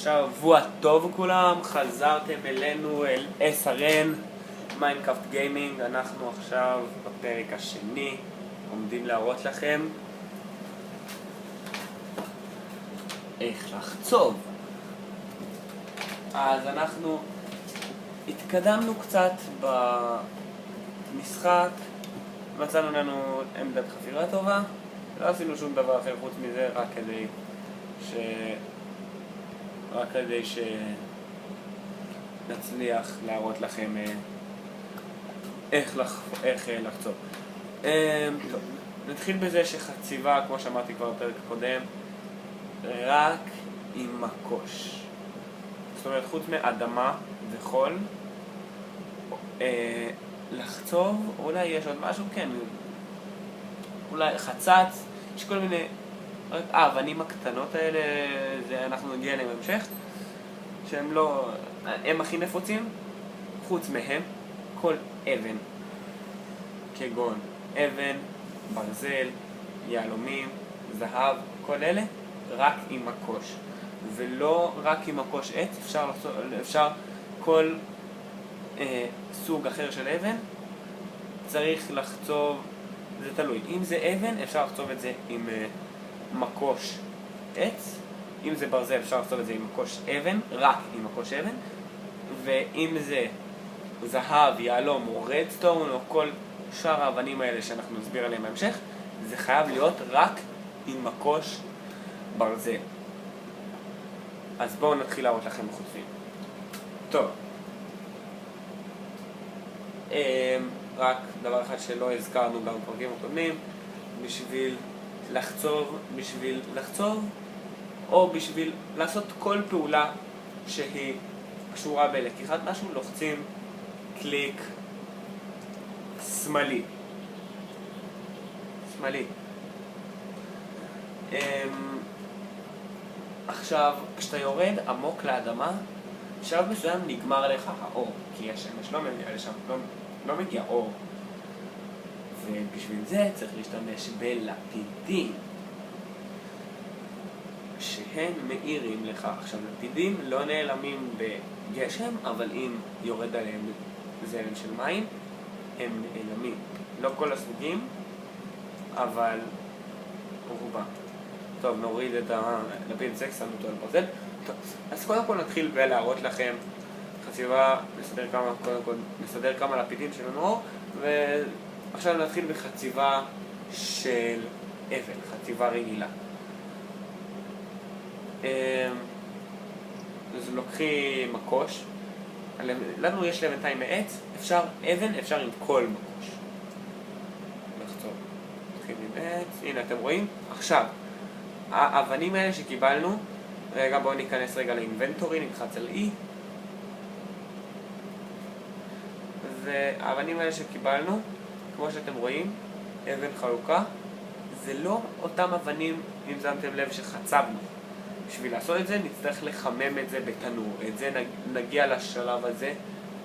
שבוע טוב כולם, חזרתם אלינו אל SRN, מיינקראפט גיימינג. אנחנו עכשיו בפרק השני, עומדים להראות לכם איך לחצוב. אז אנחנו התקדמנו קצת במשחק, מצאנו לנו עמדת חפירה טובה, לא עשינו שום דבר אחר חוץ מזה, רק כדי שנצליח להראות לכם איך לחצוב. טוב, נתחיל בזה שחציבה, כמו שאמרתי כבר בפרק הקודם, רק עם מקוש. זאת אומרת, חוץ מאדמה וחול, לחצוב, אולי יש עוד משהו, כן, אולי חצץ, יש כל מיני, האבנים הקטנות האלה, אנחנו נגיע אליהם בהמשך, שהם לא, הם הכי נפוצים, חוץ מהם, כל אבן, כגון אבן, ברזל, יהלומים, זהב, כל אלה, רק עם מקוש. ולא רק עם מקוש עץ, אפשר כל סוג אחר של אבן, צריך לחצוב, זה תלוי. אם זה אבן, אפשר לחצוב את זה עם מקוש עץ. אם זה ברזל, אפשר לחצוב את זה עם מקוש אבן, רק עם מקוש אבן. ואם זה זהב, יהלום או רדסטון או כל שאר האבנים האלה שאנחנו נסביר עליהם בהמשך, זה חייב להיות רק עם מקוש ברזל. אז בואו נתחיל להראות לכם חוטפים. טוב. רק דבר אחד שלא הזכרנו גם בפרקים הקודמים, בשביל לחצוב או בשביל לעשות כל פעולה שהיא קשורה בלקיחת משהו, לוחצים קליק שמאלי. עכשיו, כשאתה יורד עמוק לאדמה, בשלב מסוים נגמר עליך האור, כי השמש לא מגיע לשם, לא מגיע אור. ובשביל זה צריך להשתמש בלפידים, שהם מאירים לך. עכשיו, לפידים לא נעלמים בגשם, אבל אם יורד עליהם זרם של מים, הם נעלמים. לא כל הסוגים, אבל רובם. טוב, נוריד את הלפיד סקס, שמנו אותו על ברזל. טוב, אז קודם כל נתחיל בלהראות לכם חציבה, נסדר כמה לפידים של אור, ועכשיו נתחיל בחציבה של אבן, חציבה רגילה. אז לוקחים מקוש, לנו יש לבינתיים מעץ, אפשר אבן, אפשר עם כל מקוש. לחצוב. נתחיל עם עץ, הנה אתם רואים? עכשיו, האבנים האלה שקיבלנו, רגע בואו ניכנס רגע לאינבנטורי, נלחץ על E. והאבנים האלה שקיבלנו, כמו שאתם רואים, אבן חלוקה, זה לא אותם אבנים, אם שמתם לב, שחצבנו. בשביל לעשות את זה נצטרך לחמם את זה בתנור. את זה נגיע לשלב הזה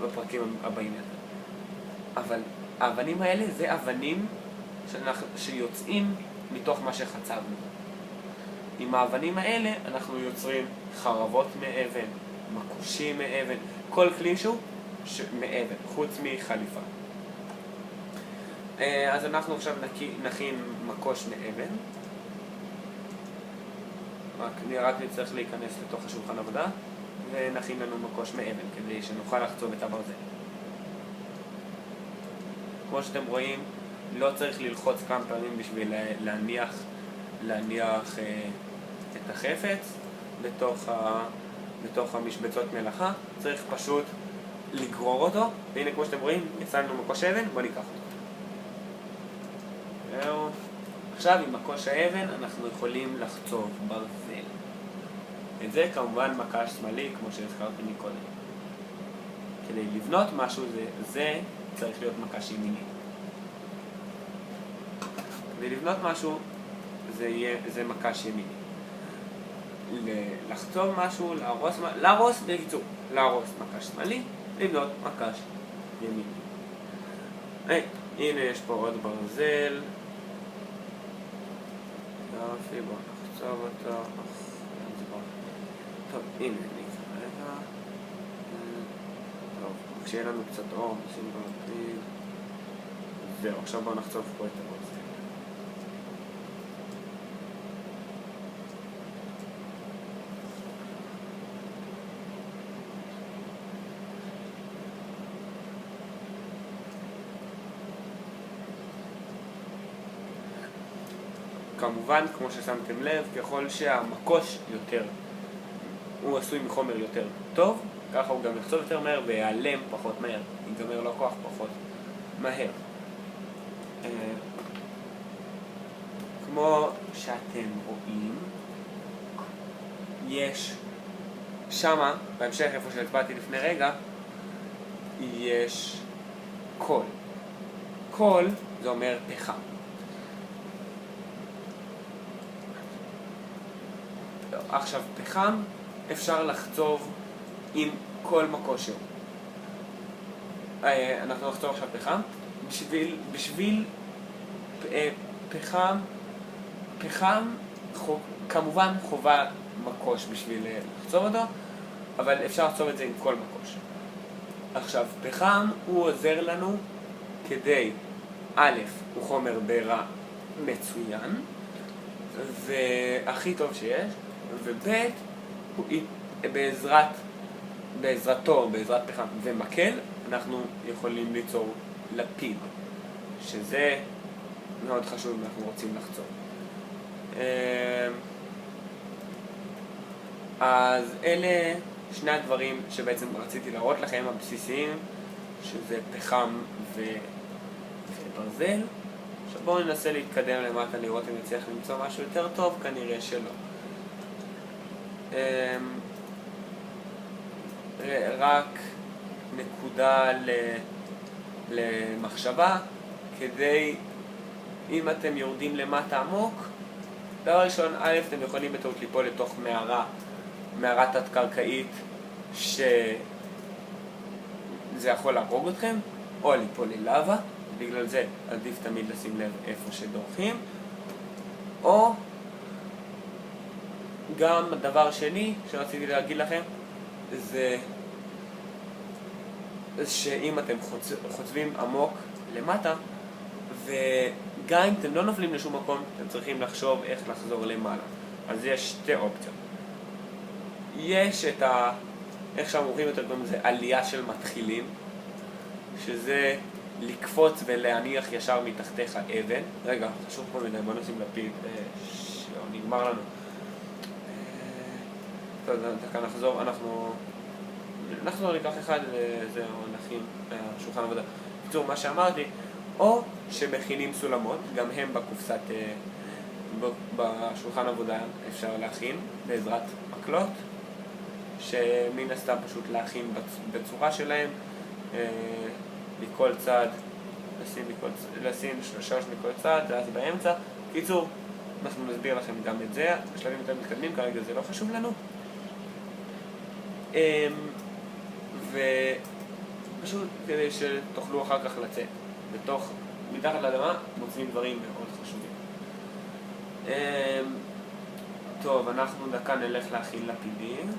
בפרקים הבאים. אבל האבנים האלה זה אבנים שיוצאים מתוך מה שחצבנו. עם האבנים האלה אנחנו יוצרים חרבות מאבן, מקושים מאבן, כל כלי שהוא מאבן, חוץ מחליפה. אז אנחנו עכשיו נכין מקוש מאבן. רק נצטרך להיכנס לתוך השולחן עבודה ונכין לנו מקוש מאבן כדי שנוכל לחצוב את הברזל. כמו שאתם רואים, לא צריך ללחוץ כמה פעמים בשביל להניח את החפץ בתוך המשבצות מלאכה. צריך פשוט לגרור אותו, והנה כמו שאתם רואים, יצאנו מקוש אבן, בוא ניקח אותו. זהו. עכשיו עם מקוש האבן אנחנו יכולים לחצוב ברזל. את זה כמובן מקש שמאלי, כמו שהזכרתי מקודם. כדי לבנות משהו זה צריך להיות מקש ימיני. כדי לבנות משהו זה מקש ימיני. לחצוב משהו, להרוס בקיצור, להרוס מקש שמאלי, לבנות מקש ימיני. הנה יש פה עוד ברזל. יופי, בואו נחצוב אותו. טוב, הנה, אני כרגע. טוב, כשיהיה לנו קצת אור, נשים בלפיד. זהו, עכשיו בואו נחצוף פה את הברזל. כמובן, כמו ששמתם לב, ככל שהמקוש יותר, הוא עשוי מחומר יותר טוב, ככה הוא גם יחצוב יותר מהר ויעלם פחות מהר, ייגמר לו כוח פחות מהר. כמו שאתם רואים, יש שמה, בהמשך איפה שהצבעתי לפני רגע, יש קול. קול זה אומר פחם. עכשיו פחם אפשר לחצוב עם כל מקושר. אנחנו נחצוב עכשיו פחם. בשביל פחם כמובן חובה מקוש בשביל לחצוב אותו, אבל אפשר לחצוב את זה עם כל מקוש. עכשיו פחם הוא עוזר לנו כדי, א', הוא חומר בעירה מצוין והכי טוב שיש, וב' בעזרת פחם ומקל אנחנו יכולים ליצור לפיד, שזה מאוד חשוב אם אנחנו רוצים לחצוב. אז אלה שני הדברים שבעצם רציתי להראות לכם, הבסיסיים, שזה פחם וברזל. עכשיו בואו ננסה להתקדם למטה, לראות אם נצליח למצוא משהו יותר טוב, כנראה שלא. רק נקודה למחשבה, כדי, אם אתם יורדים למטה עמוק, דבר ראשון, א', אתם יכולים בטעות ליפול לתוך מערה תת-קרקעית שזה יכול להרוג אתכם, או ליפול ללאבה, בגלל זה עדיף תמיד לשים לב איפה שדורכים. או גם הדבר שני שרציתי להגיד לכם, זה שאם אתם חוצבים עמוק למטה, וגם אם אתם לא נופלים לשום מקום, אתם צריכים לחשוב איך לחזור למעלה. אז יש שתי אופציות. יש את איך שהמומחים יותר קוראים לזה עלייה של מתחילים, שזה לקפוץ ולהניח ישר מתחתיך אבן. רגע, חשוב פה מדי, בוא נשים לפיד, נגמר לנו. טוב, דקה נחזור, אנחנו ניקח אחד וזהו, נכין שולחן עבודה. בקיצור, מה שאמרתי, או שמכינים סולמות, גם הם בקופסת, בשולחן עבודה אפשר להכין בעזרת מקלות, שמן הסתם פשוט להכין בצורה שלהם, מכל צד, לשים 3 מכל צד, ואז באמצע. בקיצור, אנחנו נסביר לכם גם את זה, בשלבים יותר מתקדמים, כרגע זה לא חשוב לנו. ופשוט כדי שתוכלו אחר כך לצאת. מתחת לאדמה מוצאים דברים מאוד חשובים. טוב, אנחנו דקה נלך להכין לפידים.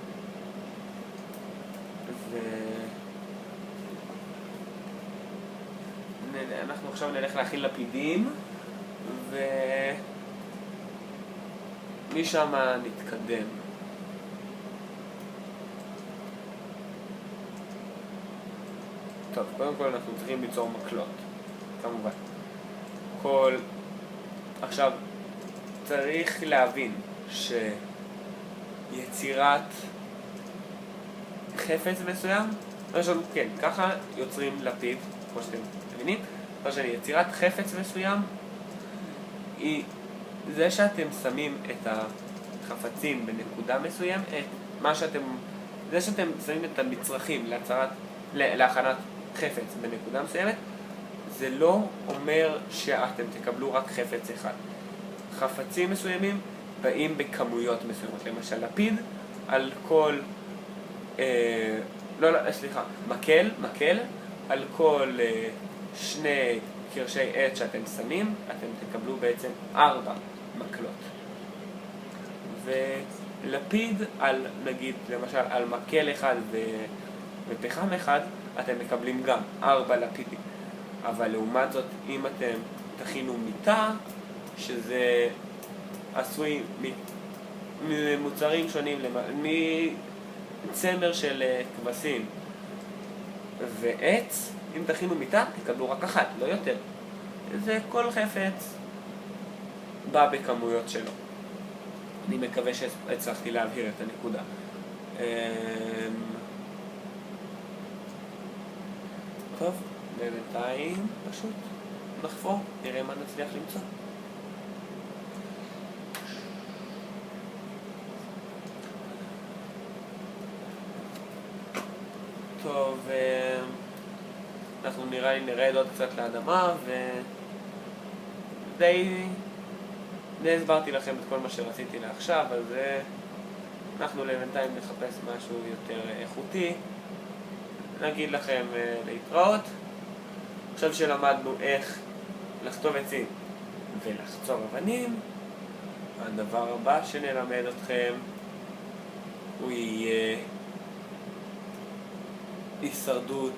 אנחנו עכשיו נלך להכין לפידים, ומשם נתקדם. טוב, קודם כל אנחנו צריכים ליצור מקלות, כמובן. עכשיו, צריך להבין שיצירת חפץ מסוים, ראשון, כן, ככה יוצרים לפיד, כמו שאתם מבינים. ראשון, יצירת חפץ מסוים היא זה שאתם שמים את החפצים בנקודה מסוים, זה שאתם שמים את המצרכים להכנת חפץ בנקודה מסוימת, זה לא אומר שאתם תקבלו רק חפץ אחד. חפצים מסוימים באים בכמויות מסוימות. למשל, לפיד על כל מקל על כל 2 קרשי עץ שאתם שמים, אתם תקבלו בעצם 4 מקלות. לפיד על, נגיד, למשל, על מקל אחד ופחם אחד, אתם מקבלים גם 4 לפידים. אבל לעומת זאת, אם אתם תכינו מיטה, שזה עשוי ממוצרים שונים, מצמר של כבשים ועץ, אם תכינו מיטה, תקבלו רק 1, לא יותר. זה כל חפץ בא בכמויות שלו. אני מקווה שהצלחתי להבהיר את הנקודה. טוב, ובינתיים פשוט נחפור, נראה מה נצליח למצוא. טוב, אנחנו נרד עוד קצת לאדמה ודי הסברתי לכם את כל מה שרציתי לעכשיו, אז אנחנו לבינתיים נחפש משהו יותר איכותי. נגיד לכם להתראות. עכשיו שלמדנו איך לכתוב עצים ולחצוב אבנים, הדבר הבא שנלמד אתכם הוא יהיה הישרדות